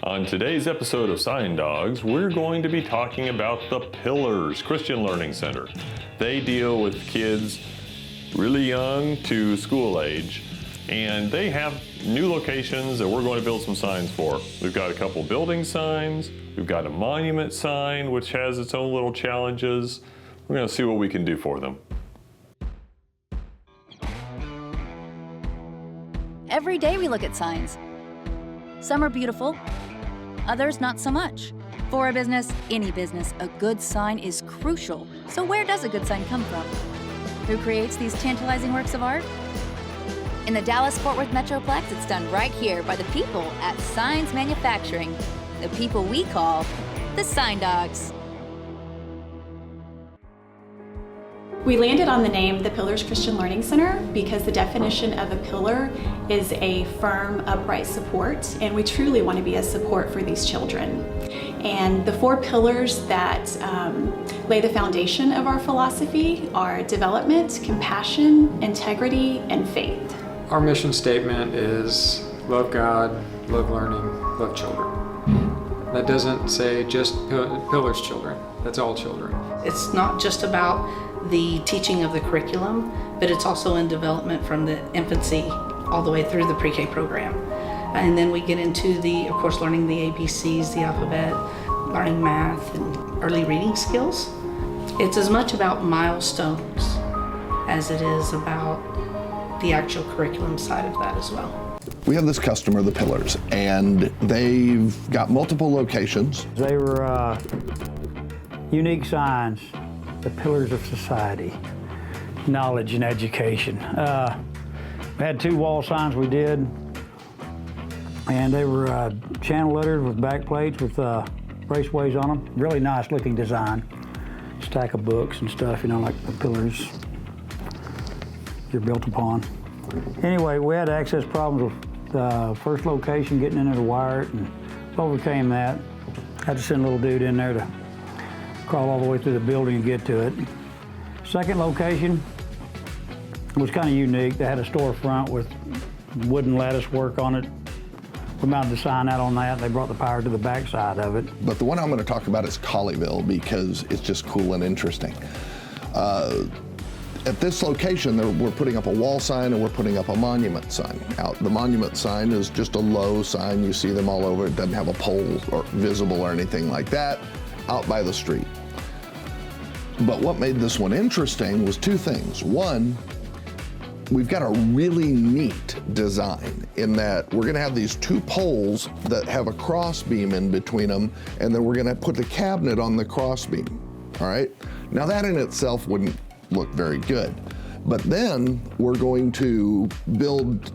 On today's episode of Sign Dawgs, we're going to be talking about the Pillars Christian Learning Center. They deal with kids really young to school age, and they have new locations that we're going to build some signs for. We've got a couple building signs, we've got a monument sign, which has its own little challenges. We're going to see what we can do for them. Every day we look at signs. Some are beautiful, others not so much. For a business, any business, a good sign is crucial. So where does a good sign come from? Who creates these tantalizing works of art? In the Dallas-Fort Worth Metroplex, it's done right here by the people at Signs Manufacturing, the people we call the Sign Dawgs. We landed on the name the Pillars Christian Learning Center because the definition of a pillar is a firm, upright support, and we truly want to be a support for these children. And the 4 pillars that lay the foundation of our philosophy are development, compassion, integrity, and faith. Our mission statement is love God, love learning, love children. That doesn't say just Pillars children, that's all children. It's not just about the teaching of the curriculum, but it's also in development from the infancy all the way through the pre-K program. And then we get into of course, learning the ABCs, the alphabet, learning math and early reading skills. It's as much about milestones as it is about the actual curriculum side of that as well. We have this customer, the Pillars, and they've got multiple locations. They were unique signs, the pillars of society, knowledge and education. We had 2 wall signs we did, and they were channel lettered with back plates with raceways on them. Really nice looking design. Stack of books and stuff, like the pillars you're built upon. Anyway, we had access problems with the first location, getting into the wire, and overcame that. Had to send a little dude in there to crawl all the way through the building and get to it. Second location was kind of unique. They had a storefront with wooden lattice work on it. We mounted the sign out on that. They brought the power to the back side of it. But the one I'm going to talk about is Colleyville because it's just cool and interesting. At this location, we're putting up a wall sign and we're putting up a monument sign. Now, the monument sign is just a low sign. You see them all over. It doesn't have a pole or visible or anything like that out by the street. But what made this one interesting was 2 things. One, we've got a really neat design in that we're gonna have these 2 poles that have a cross beam in between them, and then we're gonna put the cabinet on the cross beam, all right? Now that in itself wouldn't look very good. But then we're going to build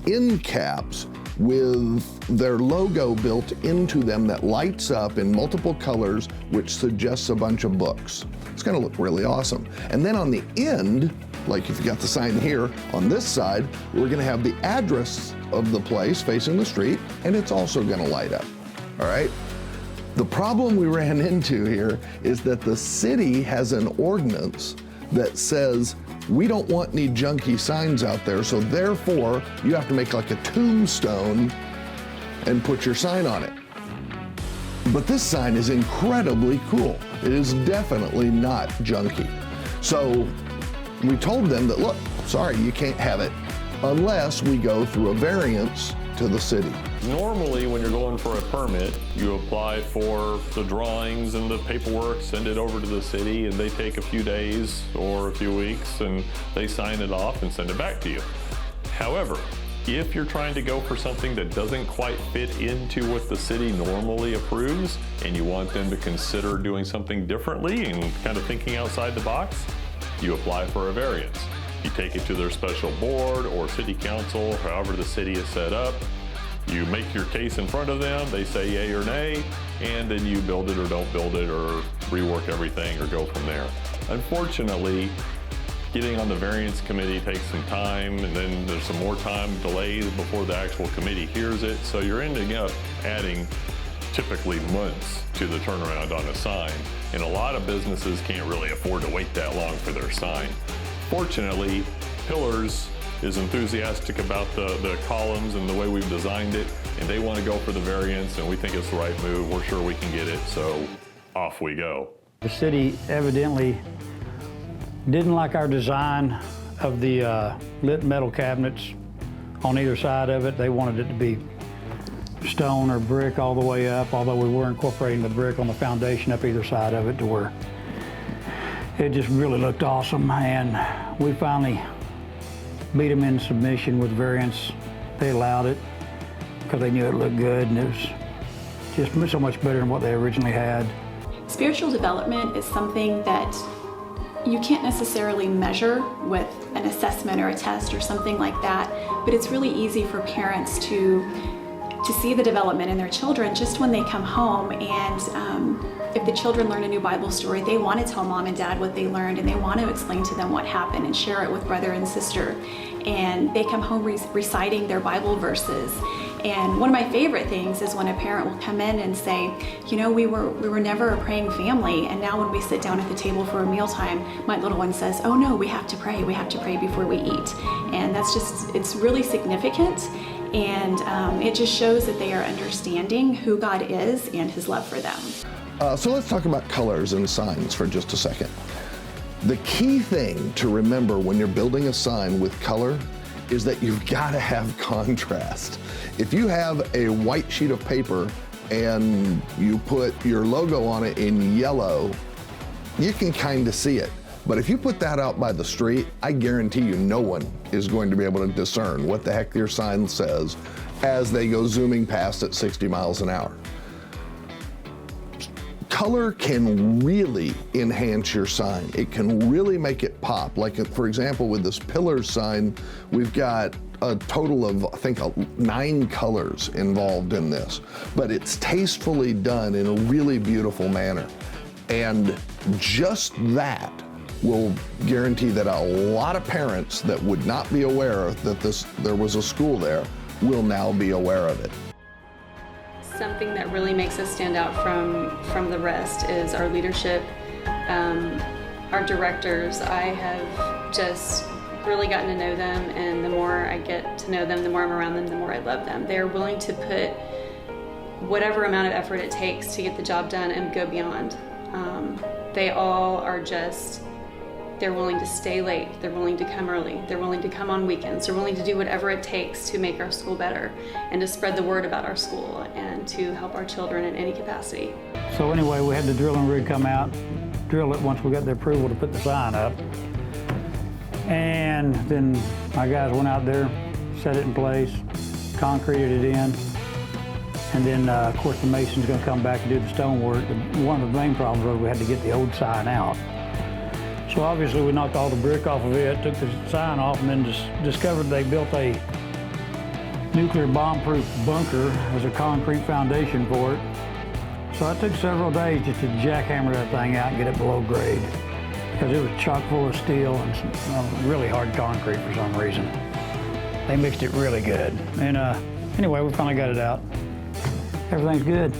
end caps with their logo built into them that lights up in multiple colors, which suggests a bunch of books. It's gonna look really awesome. And then on the end, like if you got the sign here, on this side, we're gonna have the address of the place facing the street, and it's also gonna light up, all right? The problem we ran into here is that the city has an ordinance that says we don't want any junky signs out there, so therefore you have to make like a tombstone and put your sign on it. But this sign is incredibly cool. It is definitely not junky. So we told them that, look, sorry, you can't have it unless we go through a variance to the city. Normally, when you're going for a permit, you apply for the drawings and the paperwork, send it over to the city, and they take a few days or a few weeks, and they sign it off and send it back to you. However, if you're trying to go for something that doesn't quite fit into what the city normally approves, and you want them to consider doing something differently and kind of thinking outside the box, you apply for a variance. You take it to their special board or city council, however the city is set up. You make your case in front of them, they say yay or nay, and then you build it or don't build it or rework everything or go from there. Unfortunately, getting on the variance committee takes some time, and then there's some more time delays before the actual committee hears it, so you're ending up adding typically months to the turnaround on a sign, and a lot of businesses can't really afford to wait that long for their sign. Fortunately, Pillars is enthusiastic about the columns and the way we've designed it, and they want to go for the variance, and we think it's the right move. We're sure we can get it, so off we go. The city evidently didn't like our design of the lit metal cabinets on either side of it. They wanted it to be stone or brick all the way up, although we were incorporating the brick on the foundation up either side of it to where it just really looked awesome. And we finally beat them in submission with variance. They allowed it because they knew it looked good, and it was just so much better than what they originally had. Spiritual development is something that you can't necessarily measure with an assessment or a test or something like that, but it's really easy for parents to see the development in their children just when they come home. And if the children learn a new Bible story, they want to tell mom and dad what they learned, and they want to explain to them what happened and share it with brother and sister. And they come home reciting their Bible verses. And one of my favorite things is when a parent will come in and say, you know, we were never a praying family, and now when we sit down at the table for a mealtime, my little one says, oh no, we have to pray before we eat. And that's just, it's really significant. And it just shows that they are understanding who God is and his love for them. So let's talk about colors and signs for just a second. The key thing to remember when you're building a sign with color is that you've got to have contrast. If you have a white sheet of paper and you put your logo on it in yellow, you can kind of see it. But if you put that out by the street, I guarantee you no one is going to be able to discern what the heck your sign says as they go zooming past at 60 miles an hour. Color can really enhance your sign. It can really make it pop. Like, for example, with this pillars sign, we've got a total of, I think, 9 colors involved in this, but it's tastefully done in a really beautiful manner. And just that will guarantee that a lot of parents that would not be aware that there was a school there will now be aware of it. Something that really makes us stand out from the rest is our leadership, our directors. I have just really gotten to know them, and the more I get to know them, the more I'm around them, the more I love them. They're willing to put whatever amount of effort it takes to get the job done and go beyond. They all are just, they're willing to stay late, they're willing to come early, they're willing to come on weekends, they're willing to do whatever it takes to make our school better and to spread the word about our school and to help our children in any capacity. So anyway, we had the drilling rig come out, drill it once we got the approval to put the sign up. And then my guys went out there, set it in place, concreted it in. And then, of course, the mason's gonna come back and do the stonework. One of the main problems was we had to get the old sign out. So obviously we knocked all the brick off of it, took the sign off, and then discovered they built a nuclear bomb-proof bunker as a concrete foundation for it. So it took several days just to jackhammer that thing out and get it below grade, because it was chock full of steel and some really hard concrete for some reason. They mixed it really good. And anyway, we finally got it out. Everything's good.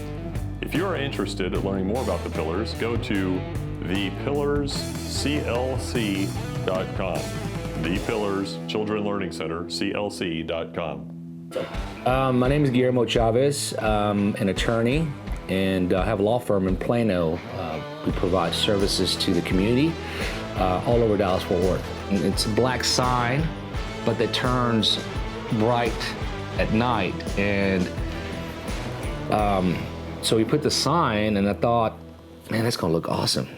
If you're interested in learning more about the Pillars, go to thepillarsclc.com. The Pillars Children Learning Center, CLC.com. My name is Guillermo Chavez. I'm an attorney and I have a law firm in Plano. We provide services to the community all over Dallas-Fort Worth. It's a black sign, but that turns bright at night. And so we put the sign, and I thought, man, that's gonna look awesome.